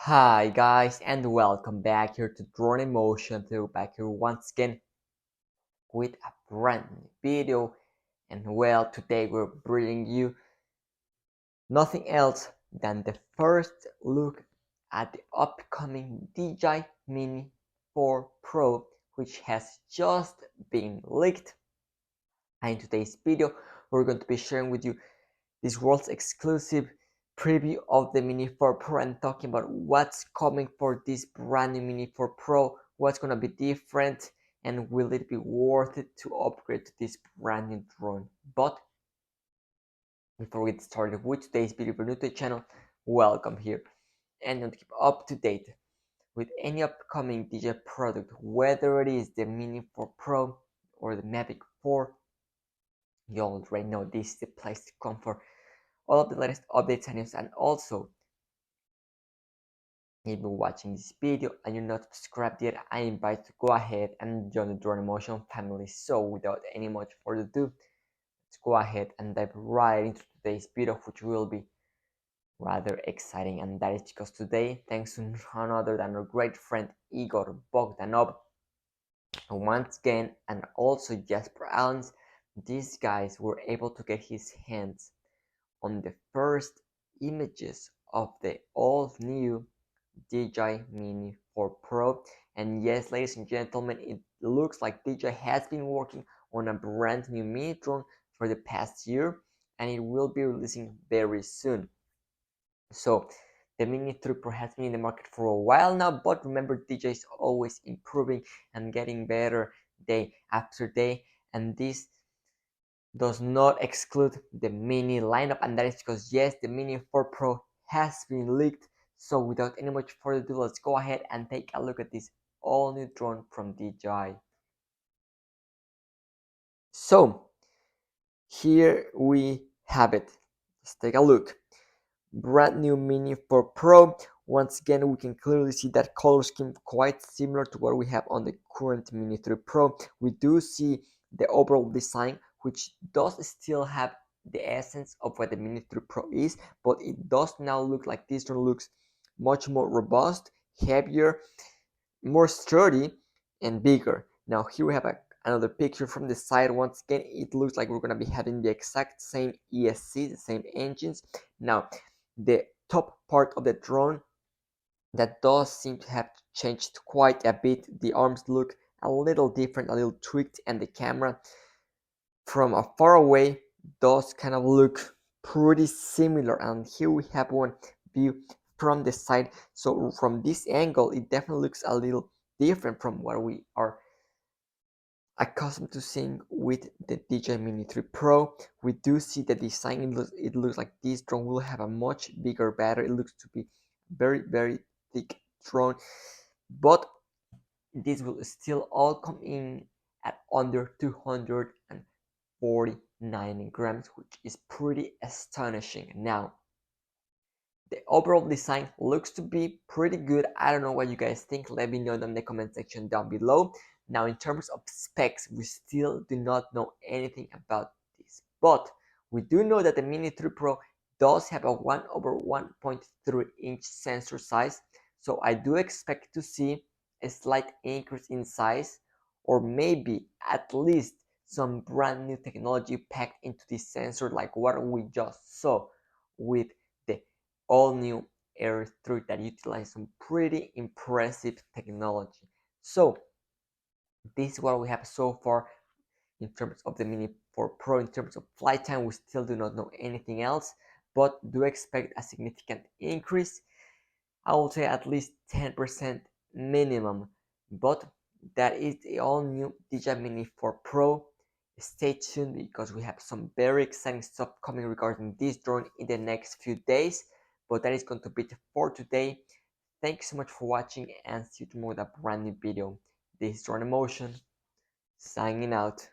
Hi guys and welcome back here to Drone Emotion. Back here once again with a brand new video. And well, today we're bringing you nothing else than the first look at the upcoming DJI Mini 4 Pro, which has just been leaked. And in today's video we're going to be sharing with you this world's exclusive preview of the Mini 4 Pro and talking about what's coming for this brand new Mini 4 Pro, what's gonna be different, and will it be worth it to upgrade to this brand new drone. But before we get started with today's video, if you're new to the channel, welcome here. And to keep up to date with any upcoming DJI product, whether it is the Mini 4 Pro or the Mavic 4, you already know this is the place to come for all of the latest updates and news. And also, if you're watching this video and you're not subscribed yet, I invite you to go ahead and join the Drone Emotion family. So without any much further ado, let's go ahead and dive right into today's video, which will be rather exciting. And that is because today, thanks to none other than our great friend Igor Bogdanov once again, and also Jasper Allens, these guys were able to get his hands on the first images of the all-new DJI Mini 4 Pro. And yes, ladies and gentlemen, it looks like DJI has been working on a brand new mini drone for the past year, and it will be releasing very soon. So the Mini 3 Pro has been in the market for a while now, but remember, DJI is always improving and getting better day after day, and this does not exclude the Mini lineup, and that is because yes, the Mini 4 Pro has been leaked. So without any much further ado, let's go ahead and take a look at this all new drone from DJI. So here we have it. Let's take a look. Brand new Mini 4 Pro. Once again, we can clearly see that color scheme quite similar to what we have on the current Mini 3 Pro. We do see the overall design, which does still have the essence of what the Mini 3 Pro is, but it does now look like this drone looks much more robust, heavier, more sturdy, and bigger. Now here we have another picture from the side. Once again, it looks like we're going to be having the exact same ESC, the same engines. Now the top part of the drone, that does seem to have changed quite a bit. The arms look a little different, a little tweaked, and the camera from far away does kind of look pretty similar. And here we have one view from the side. So from this angle, it definitely looks a little different from what we are accustomed to seeing with the DJI Mini 3 Pro. We do see the design. It looks like this drone will have a much bigger battery. It looks to be very thick drone, but this will still all come in at under 249 grams, which is pretty astonishing. Now the overall design looks to be pretty good. I don't know what you guys think. Let me know in the comment section down below. Now in terms of specs, we still do not know anything about this, but we do know that the Mini 3 Pro does have a 1/1.3 inch sensor size, so I do expect to see a slight increase in size, or maybe at least some brand new technology packed into this sensor, like what we just saw with the all new Air 3 that utilize some pretty impressive technology. So this is what we have so far in terms of the Mini 4 Pro. In terms of flight time, we still do not know anything else, but do expect a significant increase. I would say at least 10% minimum, but that is the all new DJI Mini 4 Pro. Stay tuned because we have some very exciting stuff coming regarding this drone in the next few days, but that is going to be it for today. Thanks so much for watching, and see you tomorrow with a brand new video. This is Drone Emotion, signing out.